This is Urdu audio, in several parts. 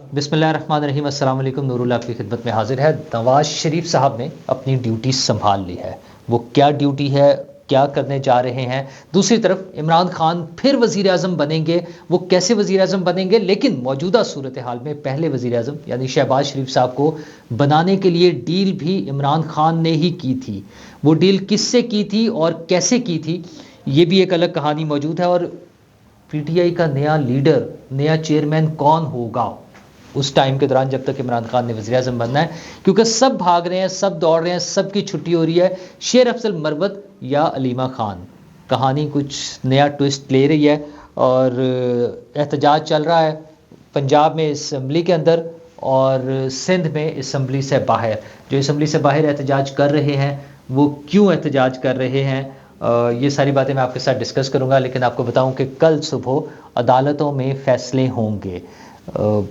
بسم اللہ الرحمن الرحیم. السلام علیکم. نور اللہ کی خدمت میں حاضر ہے. نواز شریف صاحب نے اپنی ڈیوٹی سنبھال لی ہے. وہ کیا ڈیوٹی ہے، کیا کرنے جا رہے ہیں؟ دوسری طرف عمران خان پھر وزیر اعظم بنیں گے. وہ کیسے وزیر اعظم بنیں گے؟ لیکن موجودہ صورتحال میں پہلے وزیر اعظم یعنی شہباز شریف صاحب کو بنانے کے لیے ڈیل بھی عمران خان نے ہی کی تھی. وہ ڈیل کس سے کی تھی اور کیسے کی تھی، یہ بھی ایک الگ کہانی موجود ہے. اور پی ٹی آئی کا نیا لیڈر، نیا چیئرمین کون ہوگا اس ٹائم کے دوران جب تک عمران خان نے وزیر اعظم بننا ہے؟ کیونکہ سب بھاگ رہے ہیں، سب دوڑ رہے ہیں، سب کی چھٹی ہو رہی ہے. شیر افضل مروت یا علیمہ خان، کہانی کچھ نیا ٹوسٹ لے رہی ہے. اور احتجاج چل رہا ہے پنجاب میں اسمبلی کے اندر اور سندھ میں اسمبلی سے باہر. جو اسمبلی سے باہر احتجاج کر رہے ہیں وہ کیوں احتجاج کر رہے ہیں، یہ ساری باتیں میں آپ کے ساتھ ڈسکس کروں گا. لیکن آپ کو بتاؤں کہ کل صبح عدالتوں میں فیصلے ہوں گے.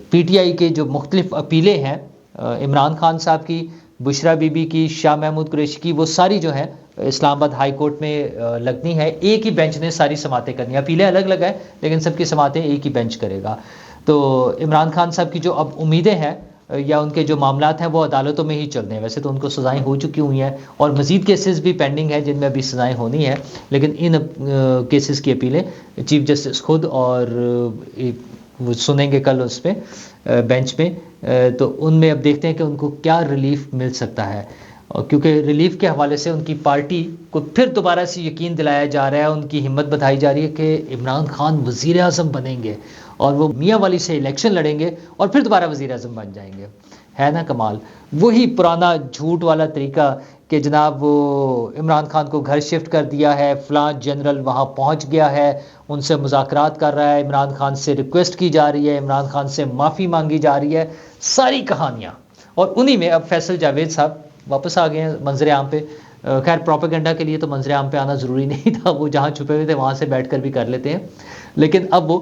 پی ٹی آئی کے جو مختلف اپیلیں ہیں، عمران خان صاحب کی، بشرا بی بی کی، شاہ محمود قریشی کی، وہ ساری جو ہیں اسلام آباد ہائی کورٹ میں لگنی ہے. ایک ہی بینچ نے ساری سماعتیں کرنی ہیں. اپیلیں الگ الگ ہیں لیکن سب کی سماعتیں ایک ہی بینچ کرے گا. تو عمران خان صاحب کی جو اب امیدیں ہیں یا ان کے جو معاملات ہیں وہ عدالتوں میں ہی چلتے ہیں. ویسے تو ان کو سزائیں ہو چکی ہوئی ہیں اور مزید کیسز بھی پینڈنگ ہیں جن میں ابھی سزائیں ہونی ہیں. لیکن ان کیسز کی اپیلیں چیف جسٹس خود اور وہ سنیں گے کل اس پہ بینچ میں. تو ان میں اب دیکھتے ہیں کہ ان کو کیا ریلیف مل سکتا ہے. کیونکہ ریلیف کے حوالے سے ان کی پارٹی کو پھر دوبارہ سے یقین دلایا جا رہا ہے، ان کی ہمت بتائی جا رہی ہے کہ عمران خان وزیر اعظم بنیں گے اور وہ میاں والی سے الیکشن لڑیں گے اور پھر دوبارہ وزیر اعظم بن جائیں گے. ہے نا کمال؟ وہی پرانا جھوٹ والا طریقہ کہ جناب وہ عمران خان کو گھر شفٹ کر دیا ہے، فلاں جنرل وہاں پہنچ گیا ہے، ان سے مذاکرات کر رہا ہے، عمران خان سے ریکویسٹ کی جا رہی ہے، عمران خان سے معافی مانگی جا رہی ہے، ساری کہانیاں. اور انہی میں اب فیصل جاوید صاحب واپس آ گئے ہیں منظر عام پہ. خیر پروپیگنڈا کے لیے تو منظر عام پہ آنا ضروری نہیں تھا، وہ جہاں چھپے ہوئے تھے وہاں سے بیٹھ کر بھی کر لیتے ہیں. لیکن اب وہ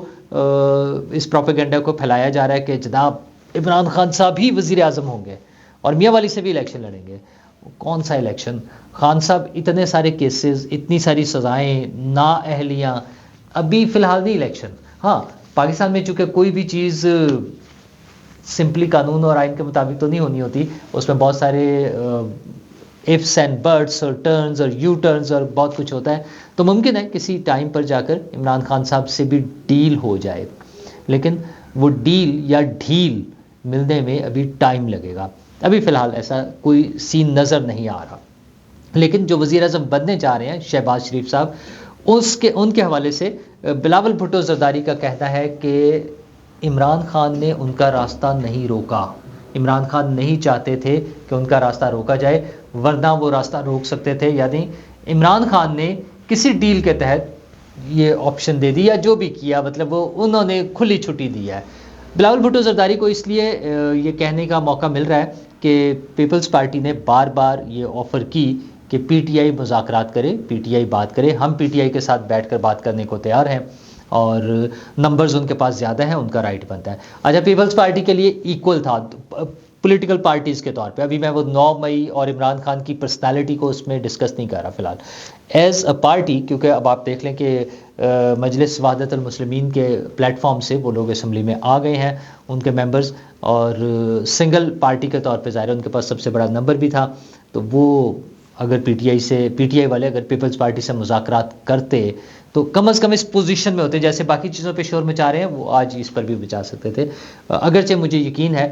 اس پروپیگنڈا کو پھیلایا جا رہا ہے کہ جناب عمران خان صاحب ہی وزیر اعظم ہوں گے اور میاں والی سے بھی الیکشن لڑیں گے. کون سا الیکشن؟ خان صاحب اتنے سارے کیسز، اتنی ساری سزائیں، نااہلیاں، ابھی فی الحال نہیں الیکشن. ہاں پاکستان میں چونکہ کوئی بھی چیز سمپلی قانون اور آئین کے مطابق تو نہیں ہونی ہوتی، اس میں بہت سارے ifs اینڈ بٹس اور ٹرنز اور یو ٹرنز اور بہت کچھ ہوتا ہے. تو ممکن ہے کسی ٹائم پر جا کر عمران خان صاحب سے بھی ڈیل ہو جائے، لیکن وہ ڈیل یا ڈھیل ملنے میں ابھی ٹائم لگے گا. ابھی فی الحال ایسا کوئی سین نظر نہیں آ رہا. لیکن جو وزیر اعظم بننے جا رہے ہیں شہباز شریف صاحب، ان کے حوالے سے بلاول بھٹو زرداری کا کہنا ہے کہ عمران خان نے ان کا راستہ نہیں روکا. عمران خان نہیں چاہتے تھے کہ ان کا راستہ روکا جائے، ورنہ وہ راستہ روک سکتے تھے. یعنی عمران خان نے کسی ڈیل کے تحت یہ آپشن دے دی یا جو بھی کیا، مطلب وہ انہوں نے کھلی چھٹی دی ہے. بلاول بھٹو زرداری کو اس لیے یہ کہنے کا موقع مل رہا ہے کہ پیپلز پارٹی نے بار بار یہ آفر کی کہ پی ٹی آئی مذاکرات کرے، پی ٹی آئی بات کرے، ہم پی ٹی آئی کے ساتھ بیٹھ کر بات کرنے کو تیار ہیں اور نمبرز ان کے پاس زیادہ ہیں، ان کا رائٹ بنتا ہے. اچھا پیپلز پارٹی کے لیے ایکول تھا پولیٹیکل پارٹیز کے طور پہ. ابھی میں وہ 9 مئی اور عمران خان کی پرسنالٹی کو اس میں ڈسکس نہیں کر رہا فی الحال. ایز اے پارٹی، کیونکہ اب آپ دیکھ لیں کہ مجلس وحدت المسلمین کے پلیٹ فارم سے وہ لوگ اسمبلی میں آ گئے ہیں، ان کے ممبرز، اور سنگل پارٹی کے طور پہ ظاہر ان کے پاس سب سے بڑا نمبر بھی تھا. تو وہ اگر پی ٹی آئی والے اگر پیپلز پارٹی سے مذاکرات کرتے تو کم از کم اس پوزیشن میں ہوتے. جیسے باقی چیزوں پہ شور مچا رہے ہیں وہ آج اس پر بھی بچا سکتے تھے. اگرچہ مجھے یقین ہے،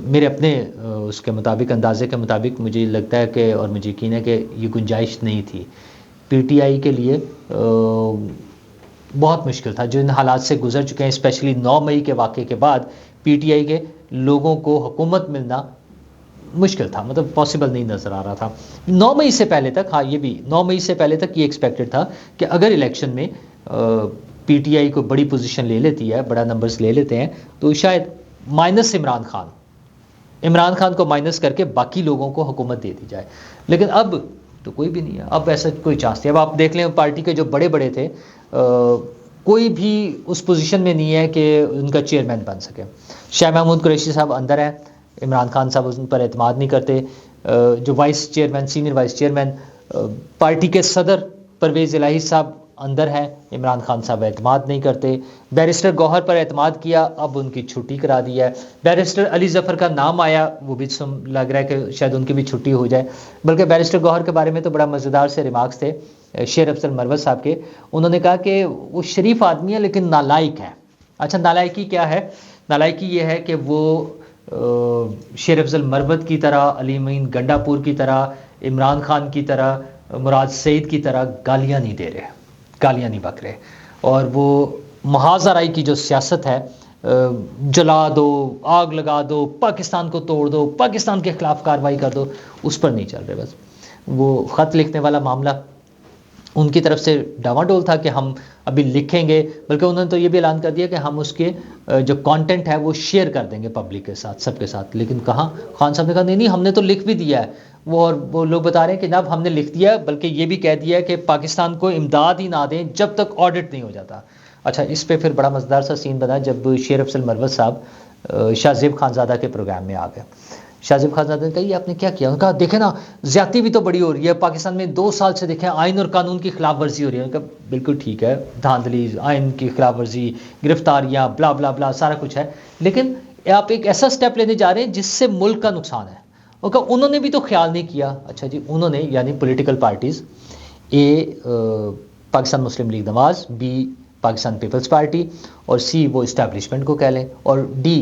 میرے اپنے اس کے مطابق، اندازے کے مطابق مجھے لگتا ہے کہ، اور مجھے یقین ہے کہ یہ گنجائش نہیں تھی. پی ٹی آئی کے لیے بہت مشکل تھا جو ان حالات سے گزر چکے ہیں، اسپیشلی 9 مئی کے واقعے کے بعد پی ٹی آئی کے لوگوں کو حکومت ملنا مشکل تھا، مطلب پاسبل نہیں نظر آ رہا تھا. 9 مئی سے پہلے تک، ہاں یہ بھی 9 مئی سے پہلے تک یہ ایکسپیکٹڈ تھا کہ اگر الیکشن میں پی ٹی آئی کو بڑی پوزیشن لے لیتی ہے، بڑا نمبرز لے لیتے ہیں، تو شاید مائنس عمران خان کو مائنس کر کے باقی لوگوں کو حکومت دے دی جائے. لیکن اب تو کوئی بھی نہیں ہے، اب ایسا کوئی چانس نہیں. اب آپ دیکھ لیں پارٹی کے جو بڑے بڑے تھے کوئی بھی اس پوزیشن میں نہیں ہے کہ ان کا چیئرمین بن سکے. شاہ محمود قریشی صاحب اندر ہیں، عمران خان صاحب ان پر اعتماد نہیں کرتے. جو vice chairman, senior vice chairman, party کے صدر پرویز الہی صاحب اندر ہیں، عمران خان صاحب اعتماد نہیں کرتے، بیرسٹر گوہر پر اعتماد کیا، اب ان کی چھٹی کرا دی ہے، بیرسٹر علی ظفر کا نام آیا، وہ بھی لگ رہا ہے کہ شاید ان کی بھی چھٹی ہو جائے، بلکہ بیرسٹر گوہر کے بارے میں تو بڑا مزیدار سے ریمارکس تھے شیر افضل مروت صاحب کے، انہوں نے کہا کہ وہ شریف آدمی ہے لیکن نالائق ہے۔ اچھا نالائکی کیا ہے؟ نالائکی یہ ہے کہ وہ شیر افضل مروت کی طرح، علی امین گنڈا پور کی طرح، عمران خان کی طرح، مراد سعید کی طرح گالیاں نہیں دے رہے، گالیاں نہیں بک رہے، اور وہ محاذ آرائی کی جو سیاست ہے، جلا دو، آگ لگا دو، پاکستان کو توڑ دو، پاکستان کے خلاف کارروائی کر دو، اس پر نہیں چل رہے۔ بس وہ خط لکھنے والا معاملہ ان کی طرف سے ڈاواڈول تھا کہ ہم ابھی لکھیں گے، بلکہ انہوں نے تو یہ بھی اعلان کر دیا کہ ہم اس کے جو کانٹینٹ ہے وہ شیئر کر دیں گے پبلک کے ساتھ، سب کے ساتھ، لیکن کہاں؟ خان صاحب نے کہا نہیں ہم نے تو لکھ بھی دیا ہے، وہ لوگ بتا رہے ہیں کہ جناب ہم نے لکھ دیا ہے، بلکہ یہ بھی کہہ دیا ہے کہ پاکستان کو امداد ہی نہ دیں جب تک آڈٹ نہیں ہو جاتا۔ اچھا اس پہ پھر بڑا مزیدار سا سین بنا جب شیر افضل مروت صاحب شاہ زیب خانزادہ کے پروگرام میں آ گئے۔ شاہ زیب خانزادہ نے کہا یہ آپ نے کیا کیا؟ انہوں نے کہا دیکھیں نا زیادتی بھی تو بڑی ہو رہی ہے، پاکستان میں 2 سال سے دیکھیں آئین اور قانون کی خلاف ورزی ہو رہی ہے۔ انہوں نے کہا بالکل ٹھیک ہے، دھاندلی، آئین کی خلاف ورزی، گرفتاریاں، بلا بلا بلا سارا کچھ ہے، لیکن آپ ایک ایسا سٹیپ لینے جا رہے ہیں جس سے ملک کا نقصان ہے۔ انہوں نے بھی تو خیال نہیں کیا۔ اچھا جی انہوں نے یعنی political parties, A Pakistan Muslim League Nawaz, B Pakistan Peoples Party, اور سی وہ اسٹیبلشمنٹ کو کہہ لیں، اور ڈی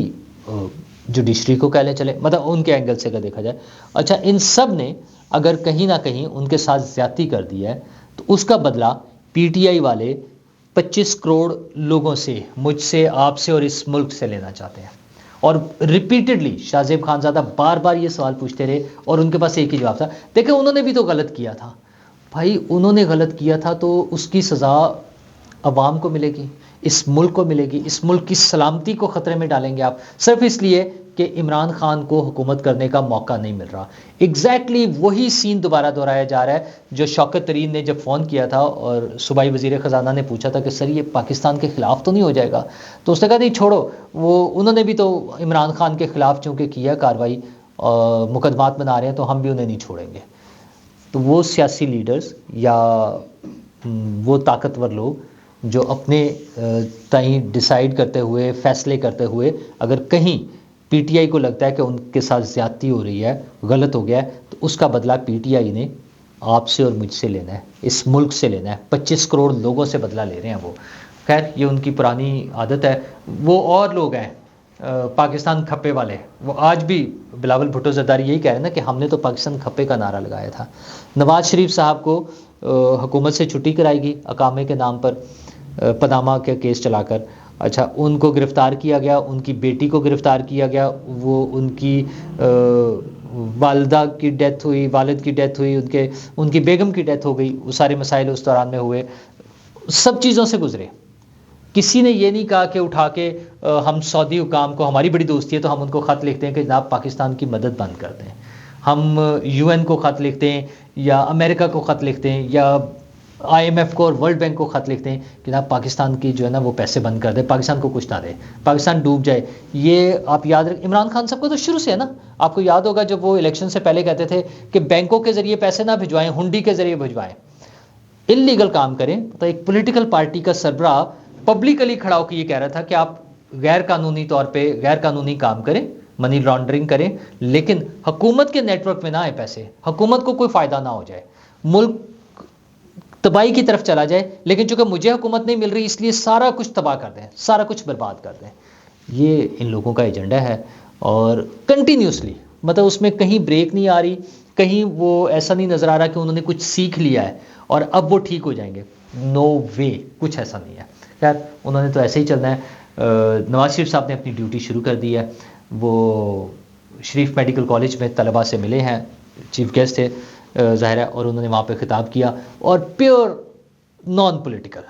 جوڈیشری کو کہہ لیں، چلے مطلب ان کے اینگل سے اگر دیکھا جائے۔ اچھا ان سب نے اگر کہیں نہ کہیں ان کے ساتھ زیادتی کر دی ہے تو اس کا بدلہ پی ٹی آئی والے 25 کروڑ لوگوں سے، مجھ سے، آپ سے اور اس ملک سے لینا چاہتے ہیں۔ اور ریپیٹڈلی شاہ زیب خانزادہ بار بار یہ سوال پوچھتے رہے اور ان کے پاس ایک ہی جواب تھا، دیکھیں انہوں نے بھی تو غلط کیا تھا۔ بھائی انہوں نے غلط کیا تھا تو اس کی سزا عوام کو ملے گی، اس ملک کو ملے گی، اس ملک کی سلامتی کو خطرے میں ڈالیں گے آپ صرف اس لیے کہ عمران خان کو حکومت کرنے کا موقع نہیں مل رہا۔ ایگزیکٹلی وہی سین دوبارہ دہرایا جا رہا ہے جو شوکت ترین نے جب فون کیا تھا اور صوبائی وزیر خزانہ نے پوچھا تھا کہ سر یہ پاکستان کے خلاف تو نہیں ہو جائے گا، تو اس نے کہا نہیں چھوڑو، وہ انہوں نے بھی تو عمران خان کے خلاف چونکہ کیا کارروائی، مقدمات بنا رہے ہیں تو ہم بھی انہیں نہیں چھوڑیں گے۔ تو وہ سیاسی لیڈرز یا وہ طاقتور لوگ جو اپنے تئیں ڈیسائیڈ کرتے ہوئے، فیصلے کرتے ہوئے اگر کہیں پی ٹی آئی کو لگتا ہے کہ ان کے ساتھ زیادتی ہو رہی ہے، غلط ہو گیا ہے، تو اس کا بدلہ پی ٹی آئی نے آپ سے اور مجھ سے لینا ہے، اس ملک سے لینا ہے۔ 25 کروڑ لوگوں سے بدلہ لے رہے ہیں وہ۔ خیر یہ ان کی پرانی عادت ہے۔ وہ اور لوگ ہیں پاکستان کھپے والے، وہ آج بھی بلاول بھٹو زرداری یہی کہہ رہے ہیں نا کہ ہم نے تو پاکستان کھپے کا نعرہ لگایا تھا۔ نواز شریف صاحب کو حکومت سے چھٹی کرائے گی اقامے کے نام پر، پاناما کے کیس چلا کر۔ اچھا ان کو گرفتار کیا گیا، ان کی بیٹی کو گرفتار کیا گیا، وہ ان کی والدہ کی ڈیتھ ہوئی، والد کی ڈیتھ ہوئی، ان کی بیگم کی ڈیتھ ہو گئی، وہ سارے مسائل اس دوران میں ہوئے، سب چیزوں سے گزرے۔ کسی نے یہ نہیں کہا کہ اٹھا کے ہم سعودی حکام کو، ہماری بڑی دوستی ہے تو ہم ان کو خط لکھتے ہیں کہ جناب پاکستان کی مدد بند کر دیں، ہم یو این کو خط لکھتے ہیں یا امریکہ کو خط لکھتے ہیں یا آئی ایم ایف کو اور ورلڈ بینک کو خط لکھتے ہیں کہ جناب پاکستان کی جو ہے نا وہ پیسے بند کر دے، پاکستان کو کچھ نہ دے، پاکستان ڈوب جائے۔ یہ آپ یاد رکھ، عمران خان صاحب کو تو شروع سے ہے نا، آپ کو یاد ہوگا جب وہ الیکشن سے پہلے کہتے تھے کہ بینکوں کے ذریعے پیسے نہ بھجوائیں، ہنڈی کے ذریعے بھجوائیں، انلیگل کام کریں۔ تو ایک پولیٹیکل پارٹی کا سربراہ پبلکلی کھڑا ہو کے یہ کہہ رہا تھا کہ آپ غیر قانونی طور پہ غیر قانونی کام کریں، منی لانڈرنگ کریں، لیکن حکومت کے نیٹ ورک میں نہ آئے پیسے، حکومت کو کوئی فائدہ نہ ہو جائے، ملک تباہی کی طرف چلا جائے، لیکن چونکہ مجھے حکومت نہیں مل رہی اس لیے سارا کچھ تباہ کر دیں، سارا کچھ برباد کر دیں۔ یہ ان لوگوں کا ایجنڈا ہے اور کنٹینیوسلی، مطلب اس میں کہیں بریک نہیں آ رہی، کہیں وہ ایسا نہیں نظر آ رہا کہ انہوں نے کچھ سیکھ لیا ہے اور اب وہ ٹھیک ہو جائیں گے۔ نو وے، کچھ ایسا نہیں ہے۔ خیر انہوں نے تو ایسے ہی چلنا ہے۔ نواز شریف صاحب نے اپنی ڈیوٹی شروع کر دی ہے، وہ شریف میڈیکل کالج میں طلباء سے ملے ہیں، چیف گیسٹ تھے ظاہر ہے، اور انہوں نے وہاں پہ خطاب کیا، اور پیور نان پولیٹیکل،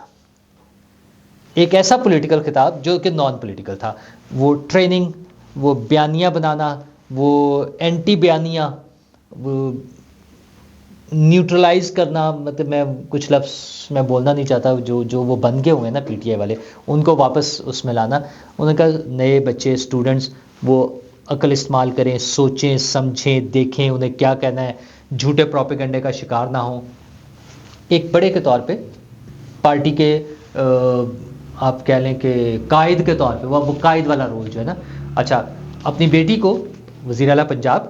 ایک ایسا پولیٹیکل خطاب جو کہ نان پولیٹیکل تھا۔ وہ ٹریننگ، وہ بیانیہ بنانا، وہ اینٹی بیانیہ، وہ نیوٹرلائز کرنا، مطلب میں کچھ لفظ میں بولنا نہیں چاہتا، جو وہ بن کے ہوئے نا پی ٹی آئی والے، ان کو واپس اس میں لانا۔ انہوں نے کہا نئے بچے اسٹوڈنٹس وہ عقل استعمال کریں، سوچیں سمجھیں دیکھیں انہیں کیا کہنا ہے، جھوٹے پروپیگنڈے کا شکار نہ ہوں۔ ایک بڑے کے طور پہ پارٹی کے آپ کہہ لیں کہ قائد کے طور پہ، وہ قائد والا رول جو ہے نا. اچھا، اپنی بیٹی کو وزیر اعلیٰ پنجاب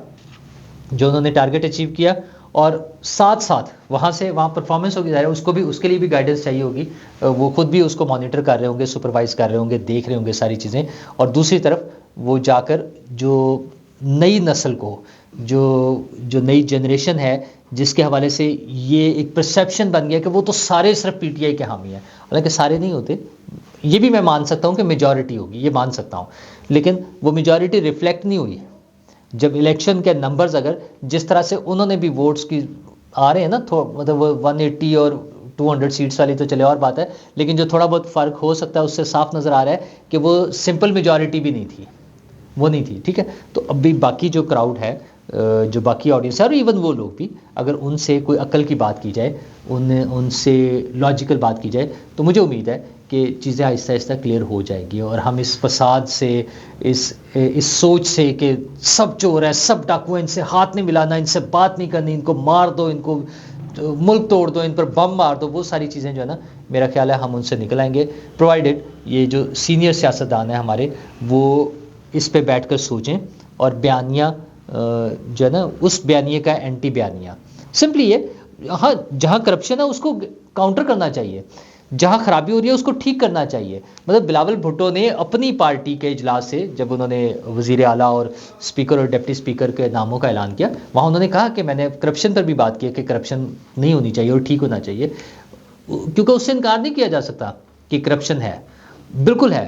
جو انہوں نے ٹارگٹ اچیو کیا، اور ساتھ ساتھ وہاں پرفارمنس ہوگی، ظاہر ہے اس کو بھی، اس کے لیے بھی گائیڈنس چاہیے ہوگی. وہ خود بھی اس کو مانیٹر کر رہے ہوں گے، سپروائز کر رہے ہوں گے، دیکھ رہے ہوں گے ساری چیزیں. اور دوسری طرف وہ جا کر جو نئی نسل کو، جو نئی جنریشن ہے، جس کے حوالے سے یہ ایک پرسیپشن بن گیا کہ وہ تو سارے صرف پی ٹی آئی کے حامی ہیں، حالانکہ سارے نہیں ہوتے. یہ بھی میں مان سکتا ہوں کہ میجورٹی ہوگی، یہ مان سکتا ہوں، لیکن وہ میجورٹی ریفلیکٹ نہیں ہوئی. جب الیکشن کے نمبرز اگر جس طرح سے انہوں نے بھی ووٹس کی آ رہے ہیں نا، مطلب 180 اور 200 سیٹس والی تو چلے اور بات ہے، لیکن جو تھوڑا بہت فرق ہو سکتا ہے اس سے صاف نظر آ رہا ہے کہ وہ سمپل میجورٹی بھی نہیں تھی، وہ نہیں تھی. ٹھیک ہے، تو اب بھی باقی جو کراؤڈ ہے، جو باقی آڈینس ہے، اور ایون وہ لوگ بھی، اگر ان سے کوئی عقل کی بات کی جائے، ان سے لاجیکل بات کی جائے، تو مجھے امید ہے کہ چیزیں آہستہ آہستہ کلیئر ہو جائے گی، اور ہم اس فساد سے، اس سوچ سے کہ سب چور ہیں، سب ڈاکو ہیں، ان سے ہاتھ نہیں ملانا، ان سے بات نہیں کرنی، ان کو مار دو، ان کو ملک توڑ دو، ان پر بم مار دو، وہ ساری چیزیں جو ہے نا، میرا خیال ہے ہم ان سے نکل آئیں گے، پرووائڈیڈ یہ جو سینئر سیاستدان ہیں ہمارے، وہ اس پہ بیٹھ کر سوچیں، اور بیانیہ جو ہے نا، اس بیانیے کا اینٹی بیانیہ سمپلی یہ، ہاں جہاں کرپشن ہے اس کو کاؤنٹر کرنا چاہیے، جہاں خرابی ہو رہی ہے اس کو ٹھیک کرنا چاہیے. مطلب بلاول بھٹو نے اپنی پارٹی کے اجلاس سے، جب انہوں نے وزیر اعلیٰ اور اسپیکر اور ڈپٹی اسپیکر کے ناموں کا اعلان کیا، وہاں انہوں نے کہا کہ میں نے کرپشن پر بھی بات کی کہ کرپشن نہیں ہونی چاہیے اور ٹھیک ہونا چاہیے، کیونکہ اس سے انکار نہیں کیا جا سکتا کہ کرپشن ہے، بالکل ہے،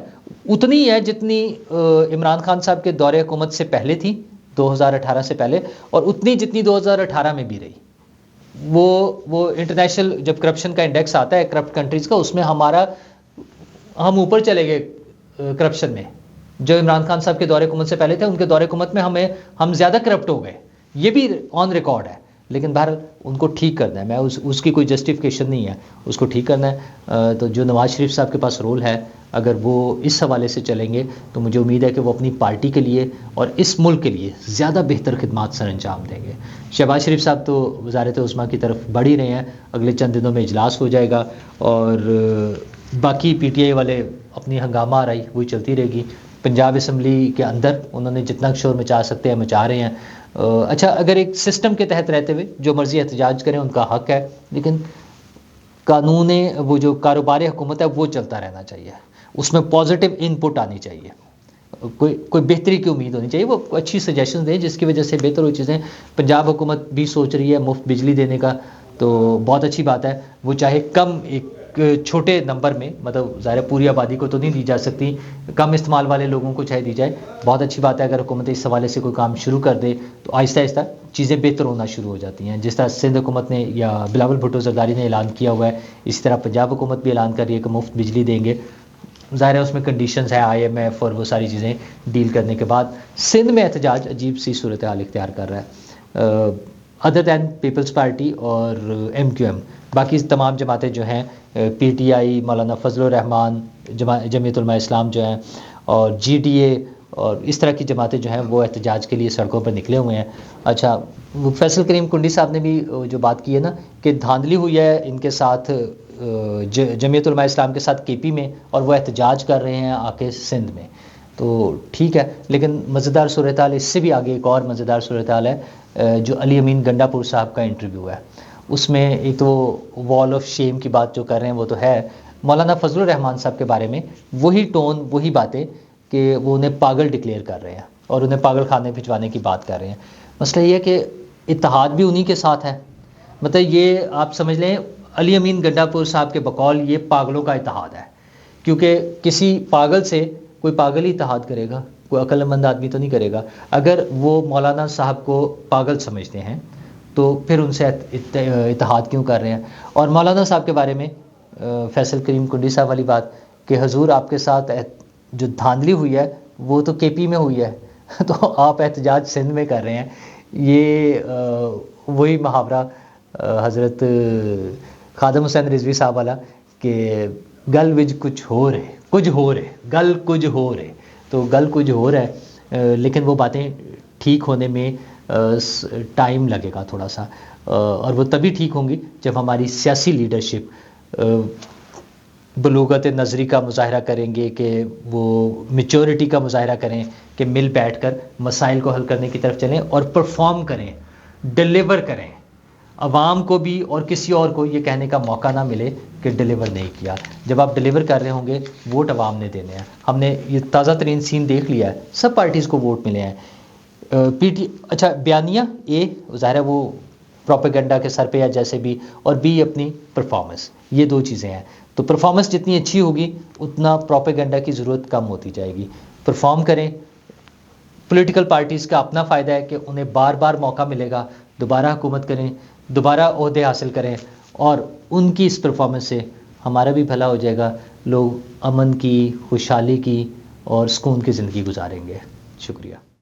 اتنی ہے جتنی عمران خان صاحب کے دور حکومت سے پہلے تھی، 2018 سے پہلے، اور اتنی جتنی 2018 میں بھی رہی. وہ انٹرنیشنل جب کرپشن کا انڈیکس آتا ہے کرپٹ کنٹریز کا، اس میں ہم اوپر چلے گئے کرپشن میں. جو عمران خان صاحب کے دور حکومت سے پہلے تھے، ان کے دور حکومت میں ہم زیادہ کرپٹ ہو گئے، یہ بھی آن ریکارڈ ہے. لیکن بہرحال ان کو ٹھیک کرنا ہے، میں اس کی کوئی جسٹیفیکیشن نہیں ہے، اس کو ٹھیک کرنا ہے. تو جو نواز شریف صاحب کے پاس رول ہے، اگر وہ اس حوالے سے چلیں گے تو مجھے امید ہے کہ وہ اپنی پارٹی کے لیے اور اس ملک کے لیے زیادہ بہتر خدمات سر انجام دیں گے. شہباز شریف صاحب تو وزارت عظمیٰ کی طرف بڑھ ہی رہے ہیں، اگلے چند دنوں میں اجلاس ہو جائے گا، اور باقی پی ٹی آئی والے اپنی ہنگامہ آرائی وہی چلتی رہے گی. پنجاب اسمبلی کے اندر انہوں نے جتنا شور مچا سکتے ہیں مچا رہے ہیں. اچھا، اگر ایک سسٹم کے تحت رہتے ہوئے جو مرضی احتجاج کریں ان کا حق ہے، لیکن قانون، وہ جو کاروبار حکومت ہے وہ چلتا رہنا چاہیے، اس میں پازیٹیو ان پٹ آنی چاہیے، کوئی بہتری کی امید ہونی چاہیے، وہ اچھی سجیشن دیں جس کی وجہ سے بہتر ہو چیزیں. پنجاب حکومت بھی سوچ رہی ہے مفت بجلی دینے کا، تو بہت اچھی بات ہے. وہ چاہے کم، ایک چھوٹے نمبر میں، مطلب ظاہر پوری آبادی کو تو نہیں دی جا سکتی، کم استعمال والے لوگوں کو چاہے دی جائے. بہت اچھی بات ہے اگر حکومت اس حوالے سے کوئی کام شروع کر دے تو آہستہ آہستہ چیزیں بہتر ہونا شروع ہو جاتی ہیں. جس طرح سندھ حکومت نے یا بلاول بھٹو زرداری نے اعلان کیا ہوا ہے، اسی طرح پنجاب حکومت بھی اعلان کر رہی ہے کہ مفت بجلی دیں گے. ظاہر ہے اس میں کنڈیشنز ہیں، آئی ایم ایف اور وہ ساری چیزیں ڈیل کرنے کے بعد. سندھ میں احتجاج عجیب سی صورتحال اختیار کر رہا ہے، ادر دین پیپلز پارٹی اور ایم کیو ایم. باقی تمام جماعتیں جو ہیں، پی ٹی آئی، مولانا فضل الرحمان، جمعیت علماء اسلام جو ہیں، اور جی ڈی اے اور اس طرح کی جماعتیں جو ہیں وہ احتجاج کے لیے سڑکوں پر نکلے ہوئے ہیں. اچھا، فیصل کریم کنڈی صاحب نے بھی جو بات کی ہے نا کہ دھاندلی ہوئی ہے ان کے ساتھ، جمعیت علماء اسلام کے ساتھ کے پی میں، اور وہ احتجاج کر رہے ہیں آ کے سندھ میں، تو ٹھیک ہے. لیکن مزیدار صورتحال اس سے بھی آگے ایک اور مزیدار صورتحال ہے، جو علی امین گنڈا پور صاحب کا انٹرویو ہے، اس میں ایک تو وال آف شیم کی بات جو کر رہے ہیں وہ تو ہے. مولانا فضل الرحمان صاحب کے بارے میں وہی ٹون، وہی باتیں کہ وہ انہیں پاگل ڈکلیئر کر رہے ہیں اور انہیں پاگل خانے بھجوانے کی بات کر رہے ہیں. مسئلہ یہ ہے کہ اتحاد بھی انہی کے ساتھ ہے. مطلب یہ آپ سمجھ لیں علی امین گنڈا پور صاحب کے بقول یہ پاگلوں کا اتحاد ہے، کیونکہ کسی پاگل سے کوئی پاگل ہی اتحاد کرے گا، کوئی عقل مند آدمی تو نہیں کرے گا. اگر وہ مولانا صاحب کو پاگل سمجھتے ہیں تو پھر ان سے اتحاد کیوں کر رہے ہیں. اور مولانا صاحب کے بارے میں فیصل کریم کنڈی صاحب والی بات کہ حضور آپ کے ساتھ جو دھاندلی ہوئی ہے وہ تو کے پی میں ہوئی ہے تو آپ احتجاج سندھ میں کر رہے ہیں. یہ وہی محاورہ حضرت خادم حسین رضوی صاحب والا کہ گل وج کچھ ہو رہے گل کچھ ہو رہے، تو گل کچھ ہو رہا ہے، لیکن وہ باتیں ٹھیک ہونے میں ٹائم لگے گا تھوڑا سا، اور وہ تبھی ٹھیک ہوں گی جب ہماری سیاسی لیڈرشپ بلوغت نظری کا مظاہرہ کریں گے، کہ وہ میچورٹی کا مظاہرہ کریں، کہ مل بیٹھ کر مسائل کو حل کرنے کی طرف چلیں اور پرفارم کریں، ڈیلیور کریں، عوام کو بھی اور کسی اور کو یہ کہنے کا موقع نہ ملے کہ ڈیلیور نہیں کیا۔ جب آپ ڈیلیور کر رہے ہوں گے، ووٹ عوام نے دینے ہیں۔ ہم نے یہ تازہ ترین سین دیکھ لیا ہے، سب پارٹیز کو ووٹ ملے ہیں۔ اچھا، بیانیہ اے ظاہر ہے وہ پروپیگنڈا کے سر پہ ہے جیسے بھی، اور بی اپنی پرفارمنس، یہ دو چیزیں ہیں۔ تو پرفارمنس جتنی اچھی ہوگی اتنا پروپیگنڈا کی ضرورت کم ہوتی جائے گی۔ پرفارم کریں۔ پولیٹیکل پارٹیز کا اپنا فائدہ ہے کہ انہیں بار بار موقع ملے گا، دوبارہ حکومت کریں، دوبارہ عہدے حاصل کریں، اور ان کی اس پرفارمنس سے ہمارا بھی بھلا ہو جائے گا، لوگ امن کی، خوشحالی کی اور سکون کی زندگی گزاریں گے۔ شکریہ۔